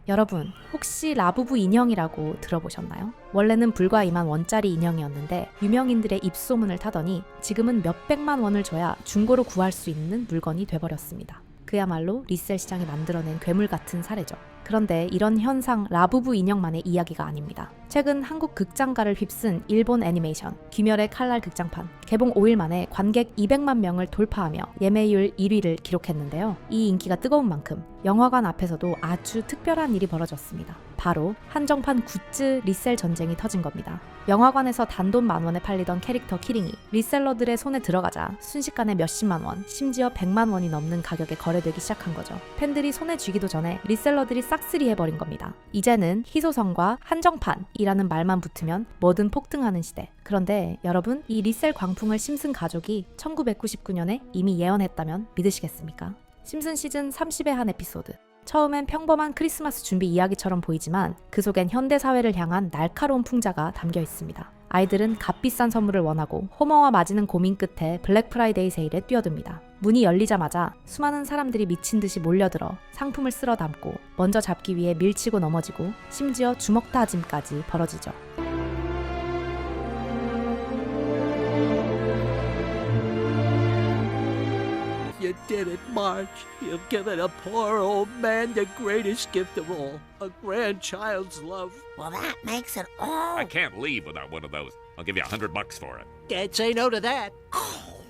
여러분, 혹시 라부부 인형이라고 들어보셨나요? 원래는 불과 2만 원짜리 인형이었는데 유명인들의 입소문을 타더니 지금은 몇백만 원을 줘야 중고로 구할 수 있는 물건이 돼버렸습니다. 그야말로 리셀 시장이 만들어낸 괴물 같은 사례죠. 그런데 이런 현상 라부부 인형만의 이야기가 아닙니다. 최근 한국 극장가를 휩쓴 일본 애니메이션 귀멸의 칼날 극장판 개봉 5일 만에 관객 200만 명을 돌파하며 예매율 1위를 기록했는데요. 이 인기가 뜨거운 만큼 영화관 앞에서도 아주 특별한 일이 벌어졌습니다. 바로 한정판 굿즈 리셀 전쟁이 터진 겁니다. 영화관에서 단돈 10,000원에 팔리던 캐릭터 키링이 리셀러들의 손에 들어가자 순식간에 몇십만 원, 심지어 100만 원이 넘는 가격에 거래되기 시작한 거죠. 팬들이 손에 쥐기도 전에 리셀러들이 싹쓸이 해버린 겁니다. 이제는 희소성과 한정판이라는 말만 붙으면 뭐든 폭등하는 시대. 그런데 여러분, 이 리셀 광풍을 심슨 가족이 1999년에 이미 예언했다면 믿으시겠습니까? 심슨 시즌 30의 한 에피소드. 처음엔 평범한 크리스마스 준비 이야기처럼 보이지만 그 속엔 현대사회를 향한 날카로운 풍자가 담겨 있습니다. 아이들은 값비싼 선물을 원하고 호머와 맞이는 고민 끝에 블랙 프라이데이 세일에 뛰어듭니다. 문이 열리자마자 수많은 사람들이 미친 듯이 몰려들어 상품을 쓸어 담고 먼저 잡기 위해 밀치고 넘어지고 심지어 주먹 다짐까지 벌어지죠. You did it, Marge. You've given a poor old man the greatest gift of all, a grandchild's love. Well, that makes it all. I can't leave without one of those. I'll give you $100 for it. Can't say no to that.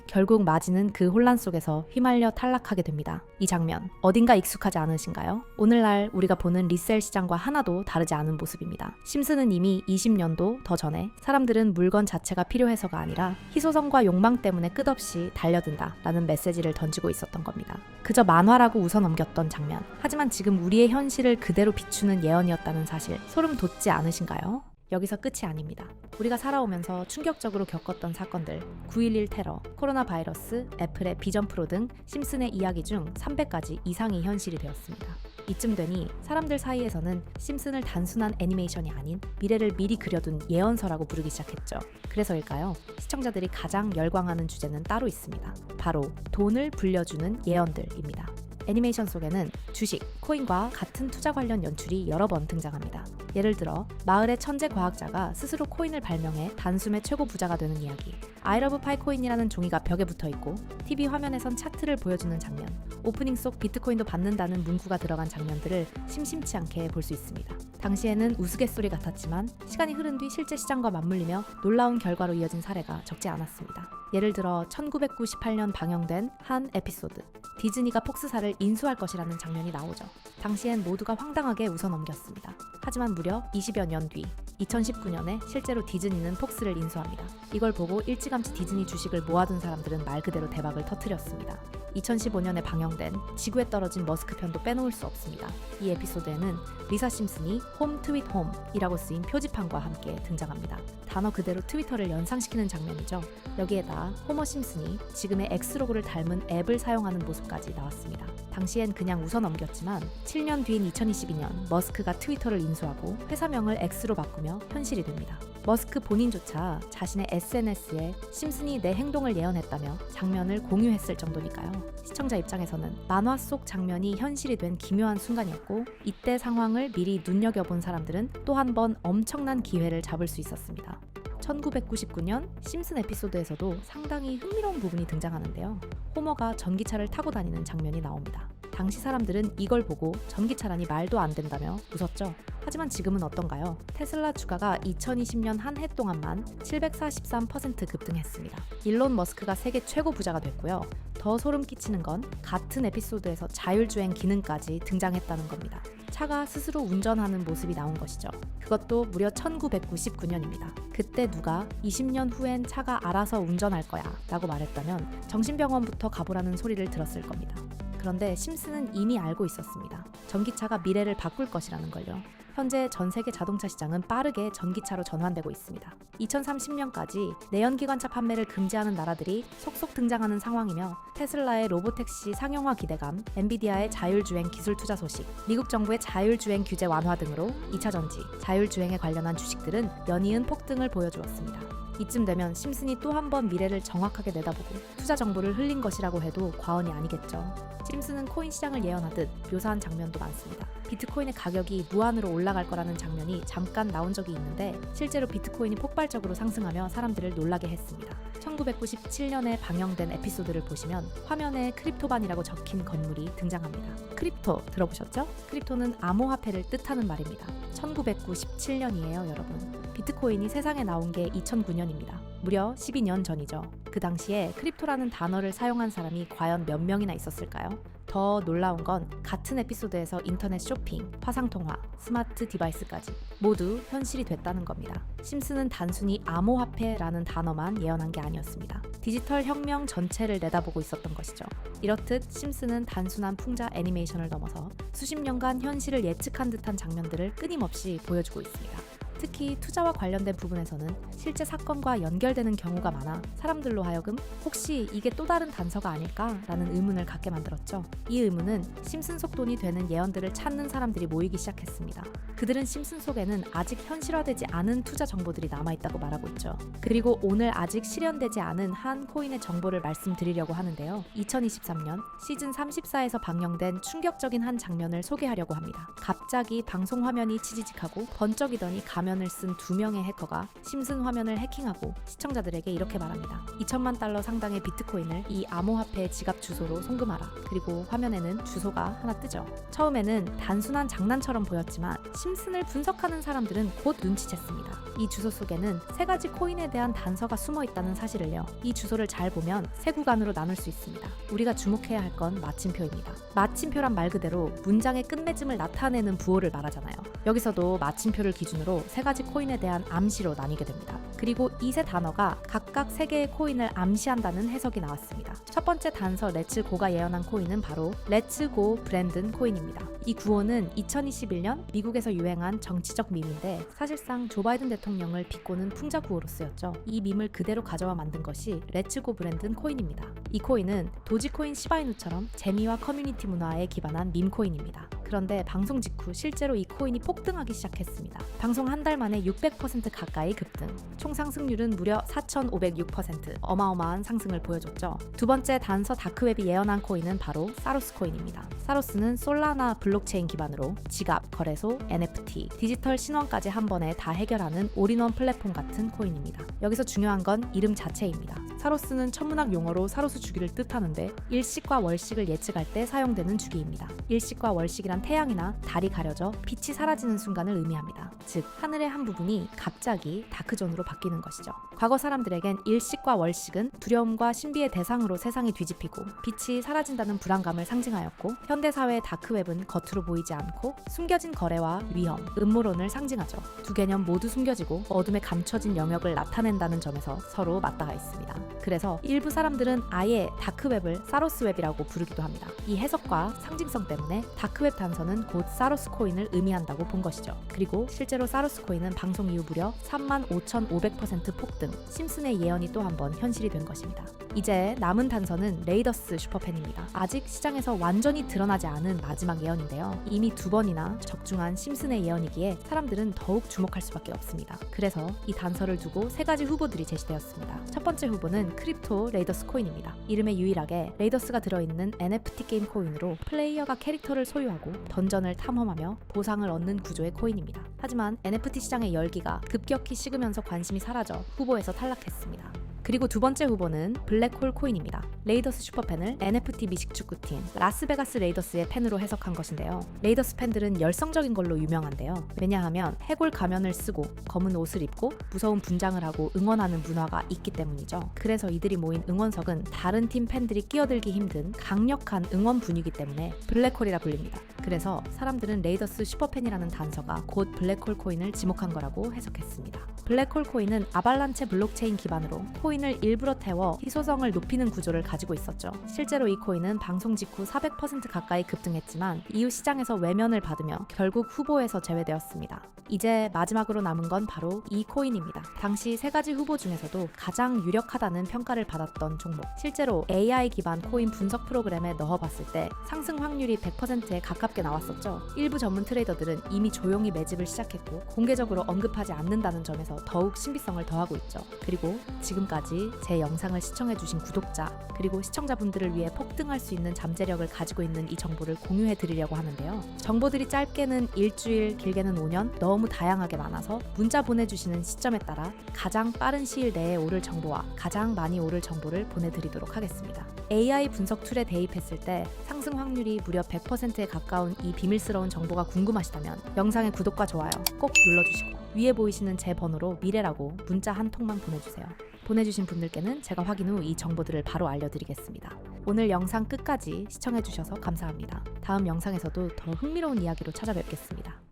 결국 마지는 그 혼란 속에서 휘말려 탈락하게 됩니다. 이 장면, 어딘가 익숙하지 않으신가요? 오늘날 우리가 보는 리셀 시장과 하나도 다르지 않은 모습입니다. 심슨은 이미 20년도 더 전에 사람들은 물건 자체가 필요해서가 아니라 희소성과 욕망 때문에 끝없이 달려든다 라는 메시지를 던지고 있었던 겁니다. 그저 만화라고 웃어넘겼던 장면. 하지만 지금 우리의 현실을 그대로 비추는 예언이었다는 사실, 소름 돋지 않으신가요? 여기서 끝이 아닙니다. 우리가 살아오면서 충격적으로 겪었던 사건들, 9.11 테러, 코로나 바이러스, 애플의 비전 프로 등 심슨의 이야기 중 300가지 이상이 현실이 되었습니다. 이쯤 되니 사람들 사이에서는 심슨을 단순한 애니메이션이 아닌 미래를 미리 그려둔 예언서라고 부르기 시작했죠. 그래서일까요? 시청자들이 가장 열광하는 주제는 따로 있습니다. 바로 돈을 불려주는 예언들입니다. 애니메이션 속에는 주식, 코인과 같은 투자 관련 연출이 여러 번 등장합니다. 예를 들어 마을의 천재 과학자가 스스로 코인을 발명해 단숨에 최고 부자가 되는 이야기, I love 파이코인이라는 종이가 벽에 붙어있고 TV 화면에선 차트를 보여주는 장면, 오프닝 속 비트코인도 받는다는 문구가 들어간 장면들을 심심치 않게 볼 수 있습니다. 당시에는 우스갯소리 같았지만 시간이 흐른 뒤 실제 시장과 맞물리며 놀라운 결과로 이어진 사례가 적지 않았습니다. 예를 들어 1998년 방영된 한 에피소드, 디즈니가 폭스사를 인수할 것이라는 장면이 나오죠. 당시엔 모두가 황당하게 웃어넘겼습니다. 하지만 무려 20여 년 뒤 2019년에 실제로 디즈니는 폭스를 인수합니다. 이걸 보고 일찌감치 디즈니 주식을 모아둔 사람들은 말 그대로 대박을 터뜨렸습니다. 2015년에 방영된 지구에 떨어진 머스크 편도 빼놓을 수 없습니다. 이 에피소드에는 리사 심슨이 홈 트윗 홈이라고 쓰인 표지판과 함께 등장합니다. 단어 그대로 트위터를 연상시키는 장면이죠. 여기에다 호머 심슨이 지금의 X로고를 닮은 앱을 사용하는 모습까지 나왔습니다. 당시엔 그냥 웃어넘겼지만 7년 뒤인 2022년 머스크가 트위터를 인수하고 회사명을 X로 바꾸며 현실이 됩니다. 머스크 본인조차 자신의 SNS에 심슨이 내 행동을 예언했다며 장면을 공유했을 정도니까요. 시청자 입장에서는 만화 속 장면이 현실이 된 기묘한 순간이었고, 이때 상황을 미리 눈여겨본 사람들은 또 한 번 엄청난 기회를 잡을 수 있었습니다. 1999년 심슨 에피소드에서도 상당히 흥미로운 부분이 등장하는데요. 호머가 전기차를 타고 다니는 장면이 나옵니다. 당시 사람들은 이걸 보고 전기차라니 말도 안 된다며 웃었죠. 하지만 지금은 어떤가요? 테슬라 주가가 2020년 한 해 동안만 743% 급등했습니다. 일론 머스크가 세계 최고 부자가 됐고요. 더 소름 끼치는 건 같은 에피소드에서 자율주행 기능까지 등장했다는 겁니다. 차가 스스로 운전하는 모습이 나온 것이죠. 그것도 무려 1999년입니다. 그때 누가 20년 후엔 차가 알아서 운전할 거야 라고 말했다면 정신병원부터 가보라는 소리를 들었을 겁니다. 그런데 심슨은 이미 알고 있었습니다. 전기차가 미래를 바꿀 것이라는 걸요. 현재 전 세계 자동차 시장은 빠르게 전기차로 전환되고 있습니다. 2030년까지 내연기관차 판매를 금지하는 나라들이 속속 등장하는 상황이며, 테슬라의 로보택시 상용화 기대감, 엔비디아의 자율주행 기술 투자 소식, 미국 정부의 자율주행 규제 완화 등으로 2차 전지, 자율주행에 관련한 주식들은 연이은 폭등을 보여주었습니다. 이쯤 되면 심슨이 또 한 번 미래를 정확하게 내다보고 투자 정보를 흘린 것이라고 해도 과언이 아니겠죠. 심슨은 코인 시장을 예언하듯 묘사한 장면도 많습니다. 비트코인의 가격이 무한으로 올라갈 거라는 장면이 잠깐 나온 적이 있는데 실제로 비트코인이 폭발적으로 상승하며 사람들을 놀라게 했습니다. 1997년에 방영된 에피소드를 보시면 화면에 크립토반이라고 적힌 건물이 등장합니다. 크립토 들어보셨죠? 크립토는 암호화폐를 뜻하는 말입니다. 1997년이에요, 여러분. 비트코인이 세상에 나온 게 2009년입니다. 무려 12년 전이죠. 그 당시에 크립토라는 단어를 사용한 사람이 과연 몇 명이나 있었을까요? 더 놀라운 건 같은 에피소드에서 인터넷 쇼핑, 화상통화, 스마트 디바이스까지 모두 현실이 됐다는 겁니다. 심슨은 단순히 암호화폐라는 단어만 예언한 게 아니었습니다. 디지털 혁명 전체를 내다보고 있었던 것이죠. 이렇듯 심슨은 단순한 풍자 애니메이션을 넘어서 수십 년간 현실을 예측한 듯한 장면들을 끊임없이 보여주고 있습니다. 특히 투자와 관련된 부분에서는 실제 사건과 연결되는 경우가 많아 사람들로 하여금 혹시 이게 또 다른 단서가 아닐까라는 의문을 갖게 만들었죠. 이 의문은 심슨 속 돈이 되는 예언들을 찾는 사람들이 모이기 시작했습니다. 그들은 심슨 속에는 아직 현실화되지 않은 투자 정보들이 남아있다고 말하고 있죠. 그리고 오늘 아직 실현되지 않은 한 코인의 정보를 말씀드리려고 하는데요. 2023년 시즌 34에서 방영된 충격적인 한 장면을 소개하려고 합니다. 갑자기 방송 화면이 치지직하고 번쩍이더니 가면을 쓴 2명의 해커가 심슨 화면을 해킹하고 시청자들에게 이렇게 말합니다. 2천만 달러 상당의 비트코인을 이 암호화폐 지갑 주소로 송금하라. 그리고 화면에는 주소가 하나 뜨죠. 처음에는 단순한 장난처럼 보였지만 심슨을 분석하는 사람들은 곧 눈치챘습니다. 이 주소 속에는 3가지 코인에 대한 단서가 숨어 있다는 사실을요. 이 주소를 잘 보면 세 구간으로 나눌 수 있습니다. 우리가 주목해야 할 건 마침표입니다. 마침표란 말 그대로 문장의 끝맺음을 나타내는 부호를 말하잖아요. 여기서도 마침표를 기준으로 3가지 코인에 대한 암시로 나뉘게 됩니다. 그리고 이 세 단어가 각각 3개의 코인을 암시한다는 해석이 나왔습니다. 첫 번째 단서 렛츠고가 예언한 코인은 바로 렛츠고 브랜든 코인입니다. 이 구호는 2021년 미국에서 유행한 정치적 밈인데 사실상 조 바이든 대통령을 비꼬는 풍자 구호로 쓰였죠. 이 밈을 그대로 가져와 만든 것이 렛츠고 브랜든 코인입니다. 이 코인은 도지코인 시바이누처럼 재미와 커뮤니티 문화에 기반한 밈 코인입니다. 그런데 방송 직후 실제로 이 코인이 폭등하기 시작했습니다. 방송 한 달 만에 600% 가까이 급등. 총 상승률은 무려 4,506%. 어마어마한 상승을 보여줬죠. 두 번째 단서 다크웹이 예언한 코인은 바로 사로스 코인입니다. 사로스는 솔라나 블록체인 기반으로 지갑, 거래소, NFT, 디지털 신원까지 한 번에 다 해결하는 올인원 플랫폼 같은 코인입니다. 여기서 중요한 건 이름 자체입니다. 사로스는 천문학 용어로 사로스 주기를 뜻하는데 일식과 월식을 예측할 때 사용되는 주기입니다. 일식과 월식이란 태양이나 달이 가려져 빛이 사라지는 순간을 의미합니다. 즉 하늘의 한 부분이 갑자기 다크존으로 바뀌는 것이죠. 과거 사람들에겐 일식과 월식은 두려움과 신비의 대상으로 세상이 뒤집히고 빛이 사라진다는 불안감을 상징하였고 현대사회의 다크웹은 겉으로 보이지 않고 숨겨진 거래와 위험, 음모론을 상징하죠. 두 개념 모두 숨겨지고 어둠에 감춰진 영역을 나타낸다는 점에서 서로 맞닿아 있습니다. 그래서 일부 사람들은 아예 다크웹을 사로스웹이라고 부르기도 합니다. 이 해석과 상징성 때문에 다크웹 단서는 곧 사로스 코인을 의미한다고 본 것이죠. 그리고 실제로 사로스 코인은 방송 이후 무려 35,500% 폭등, 심슨의 예언이 또 한 번 현실이 된 것입니다. 이제 남은 단서는 레이더스 슈퍼팬입니다. 아직 시장에서 완전히 드러나지 않은 마지막 예언인데요. 이미 2번이나 적중한 심슨의 예언이기에 사람들은 더욱 주목할 수밖에 없습니다. 그래서 이 단서를 두고 3가지 후보들이 제시되었습니다. 첫 번째 후보는 크립토 레이더스 코인입니다. 이름에 유일하게 레이더스가 들어있는 NFT 게임 코인으로 플레이어가 캐릭터를 소유하고 던전을 탐험하며 보상을 얻는 구조의 코인입니다. 하지만 NFT 시장의 열기가 급격히 식으면서 관심이 사라져 후보에서 탈락했습니다. 그리고 두 번째 후보는 블랙홀 코인입니다. 레이더스 슈퍼팬을 NFT 미식축구팀 라스베가스 레이더스의 팬으로 해석한 것인데요. 레이더스 팬들은 열성적인 걸로 유명한데요. 왜냐하면 해골 가면을 쓰고 검은 옷을 입고 무서운 분장을 하고 응원하는 문화가 있기 때문이죠. 그래서 이들이 모인 응원석은 다른 팀 팬들이 끼어들기 힘든 강력한 응원 분위기 때문에 블랙홀이라 불립니다. 그래서 사람들은 레이더스 슈퍼팬이라는 단서가 곧 블랙홀 코인을 지목한 거라고 해석했습니다. 블랙홀 코인은 아발란체 블록체인 기반으로 코인을 일부러 태워 희소성을 높이는 구조를 가지고 있었죠. 실제로 이 코인은 방송 직후 400% 가까이 급등했지만 이후 시장에서 외면을 받으며 결국 후보에서 제외되었습니다. 이제 마지막으로 남은 건 바로 이 코인입니다. 당시 3가지 후보 중에서도 가장 유력하다는 평가를 받았던 종목. 실제로 AI 기반 코인 분석 프로그램에 넣어봤을 때 상승 확률이 100%에 가깝게 나왔었죠. 일부 전문 트레이더들은 이미 조용히 매집을 시작했고 공개적으로 언급하지 않는다는 점에서 더욱 신비성을 더하고 있죠. 그리고 지금까지 지금까지 제 영상을 시청해주신 구독자 그리고 시청자분들을 위해 폭등할 수 있는 잠재력을 가지고 있는 이 정보를 공유해드리려고 하는데요. 정보들이 짧게는 일주일, 길게는 5년 너무 다양하게 많아서 문자 보내주시는 시점에 따라 가장 빠른 시일 내에 오를 정보와 가장 많이 오를 정보를 보내드리도록 하겠습니다. AI 분석 툴에 대입했을 때 상승 확률이 무려 100%에 가까운 이 비밀스러운 정보가 궁금하시다면 영상의 구독과 좋아요 꼭 눌러주시고 위에 보이시는 제 번호로 미래라고 문자 한 통만 보내주세요. 보내주신 분들께는 제가 확인 후 이 정보들을 바로 알려드리겠습니다. 오늘 영상 끝까지 시청해주셔서 감사합니다. 다음 영상에서도 더 흥미로운 이야기로 찾아뵙겠습니다.